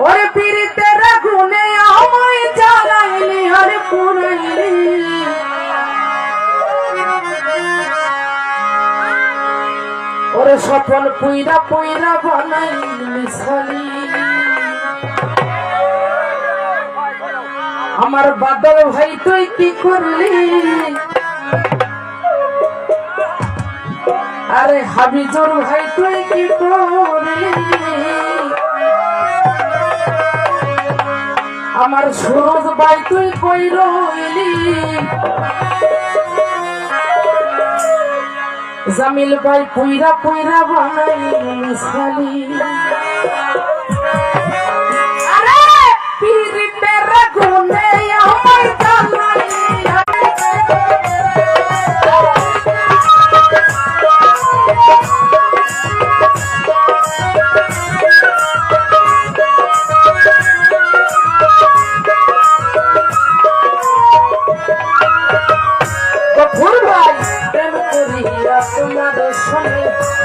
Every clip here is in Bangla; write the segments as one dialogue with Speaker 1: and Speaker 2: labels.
Speaker 1: ওরে পীড়িতের গুণে আমায় জ্বালাইলি হরে পুরাইলি ওরে সফল পুইরা পুইরা বানাইলি সালি আমার বাদল ভাই তুই কি করলি আরে হাবিজুর ভাই তুই কি করলি আমার সুরজ ভাই তুই কই রইলি জামিল ভাই পুইরা পুইরা বানাইলি সালি আরে পীড়িতের গুণে আমায় জ্বালাইলি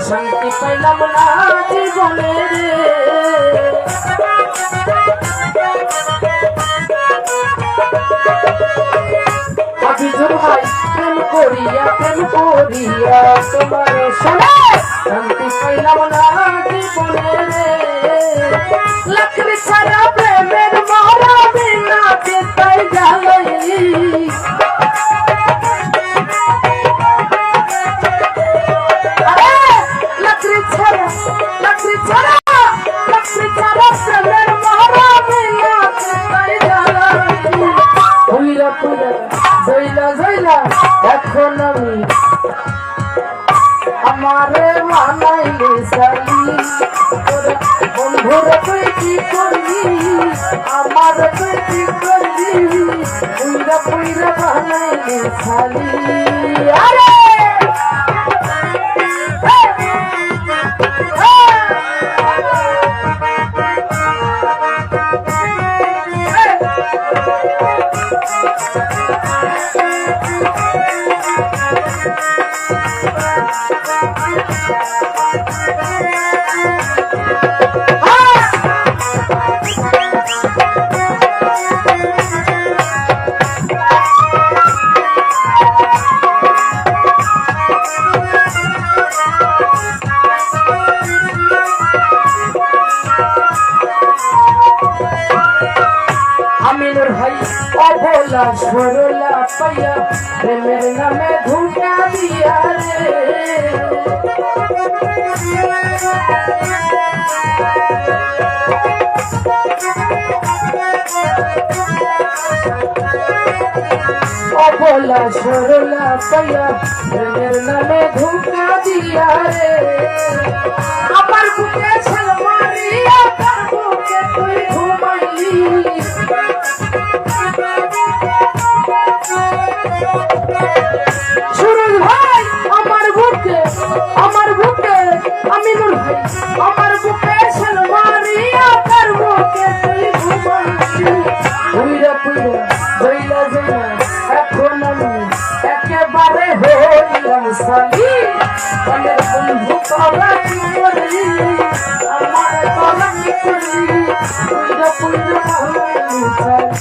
Speaker 1: শান্তি পাইলাম না জীবনে রে হাবিজুর ভাই প্রেম করিয়া তোমার সঙ্গে শান্তি পাইলাম না জীবনে রে লাকড়ি ছাড়া প্রেমের মরা বিনা তাই জ্বালাইলি এখন আমি আমারে মানাইলে সালি বন্ধুরে তুই কি করবি আমার তুই কি করবি পুইরা পুইরা বানাইলে সালি আরে অবলা সরলা পাইয়া প্রেমের নামে ধোঁকা দিয়া রে অবলা সরলা পাইয়া প্রেমের নামে ধোঁকা দিয়া রে আমার বুকে ছেল মারিয়া তার বুকে তুই ঘুমাইলি সুরজ ভাই আমার বুকে আমিনুর ভাই আমার বুকে ছেল মারিয়া তার বুকে তুই ঘুমাইলি পুইরা পুইরা জইলা জইলা এখন আমি একেবারে হইলাম সালি আমার বন্ধু পালা কি করলি আমার পালা কি করলি পুইরা পুইরা হইলাম সালি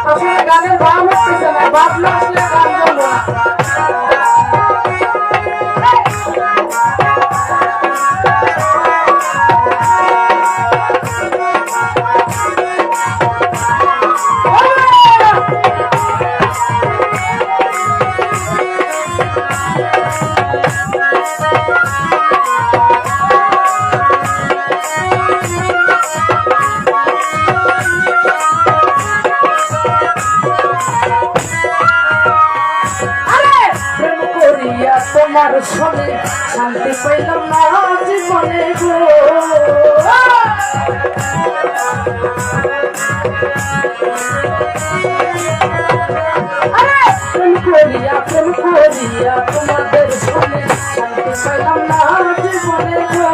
Speaker 1: আসলে গানের ভাব হচ্ছে না ভাব না আসলে গান গাবো না তোমার সঙ্গে শান্তি পাইলাম না জীবনে গো প্রেম করিয়া তোমাদের সঙ্গে শান্তি পাইলাম না জীবনে গো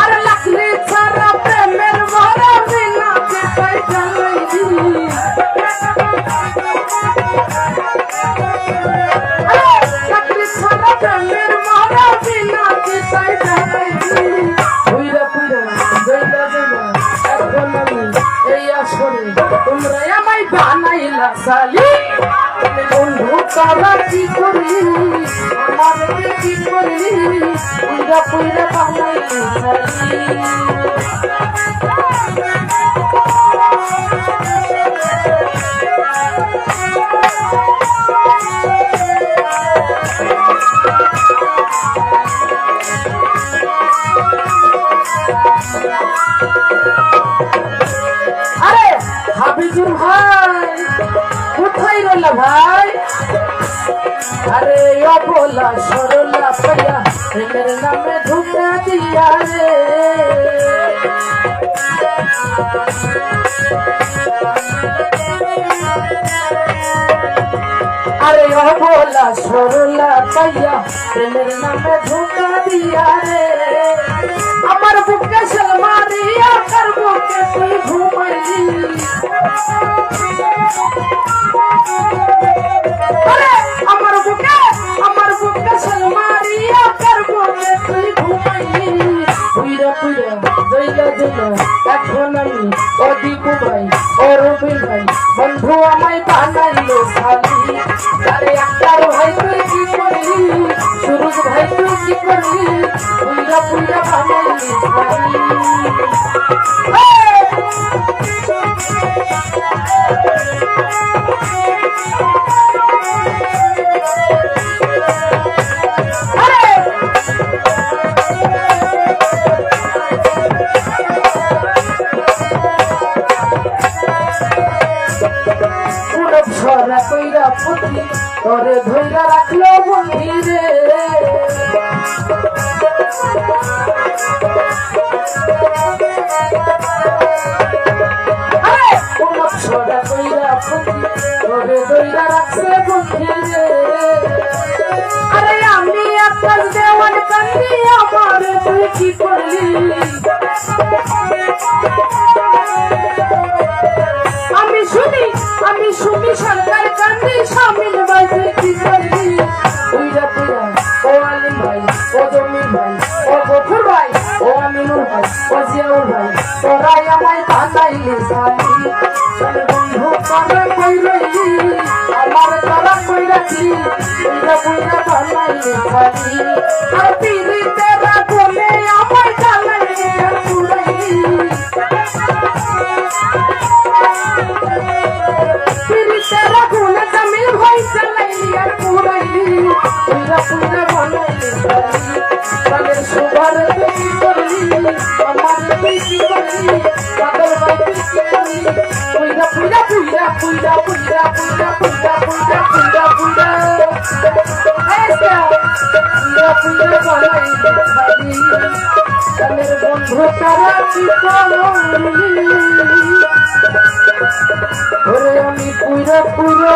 Speaker 1: আরে লাকড়ি ছাড়া প্রেমের মরা বিনা তাই জ্বালাইলি সালি বন্ধু তারা কি করলি আমাকে কি করলি পুইরা পুইরা বানাইলি সালি আরে হাবিজুর ভাই কোথায় রইলা ভাই আরে অবলা সরলা পাইয়া প্রেমের নামে ধোঁকা দিয়া রে আরে অবলা সরলা পাইয়া প্রেমের নামে ধোঁকা দিয়া রে আমার বুকে সলমারিয়া কার বুকে তুই ঘুমাইলি আরে আমার বুকে সলমারিয়া কার বুকে তুই ঘুমাইলি পুইরা পুইরা জইলা জইলা এখন আমি ও দীপু ভাই ও রবি ভাই বন্ধু আমায় বানাইলো সালি আরে আক্তার ভাই তুই কি করলি সুরজ ভাই তুই কি করলি পুইরা পুইরা বানাইলি সালি ছড়া কইরা পুতি তোরে ধইরা রাখলো বন্ধি রে ছড়া কইরা পুতি তোরে ধইরা রাখছে বন্ধি রে আরে আমি আকাশ দেওয়ান কান্দি আমার তুই কি করলি আমি শুনি সরকার কান্দি শামিল বাজে কি করলি পুইরা পুইরা ও আলিম ভাই ও জমির ভাই ও গফুর ভাই ও আমিনুর ভাই ও জিয়াউর ভাই তোরাই আমায় বানাইলি সালি চলে বন্ধু কানে কই রইলি আমার তারা কই রাখলি পুইরা পুইরা বানাইলি সালি আর পিরিতে রাখলে আমায় জ্বালাইলি আর পুরাইলি तेरा गुण जमीन भाई चलाइली और पुराइली पूरा पूरा बनाइली चले सुभर की करली हमार की करली पागल भाई की करली पूरा पूरा पूरा पूरा पूरा पूरा पूरा पूरा पूरा पूरा ऐसा पूरा पूरा बनाइली चले बंधु तारा की करली ওরে আমি পুরা পুরা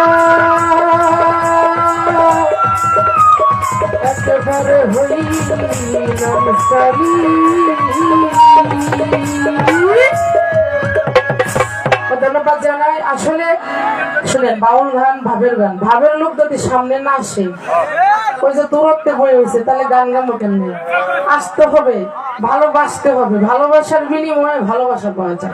Speaker 1: একেবারে হইলাম সারি ধন্যবাদ জানাই আসলে শুনেন বাউল গান ভাবের লোক যদি সামনে না আসে ওই যে দূরত্বে বয়ে হয়েছে তাহলে গান গামো কেমনে আসতে হবে ভালোবাসতে হবে ভালোবাসার বিনিময়ে ভালোবাসা পাওয়া যায়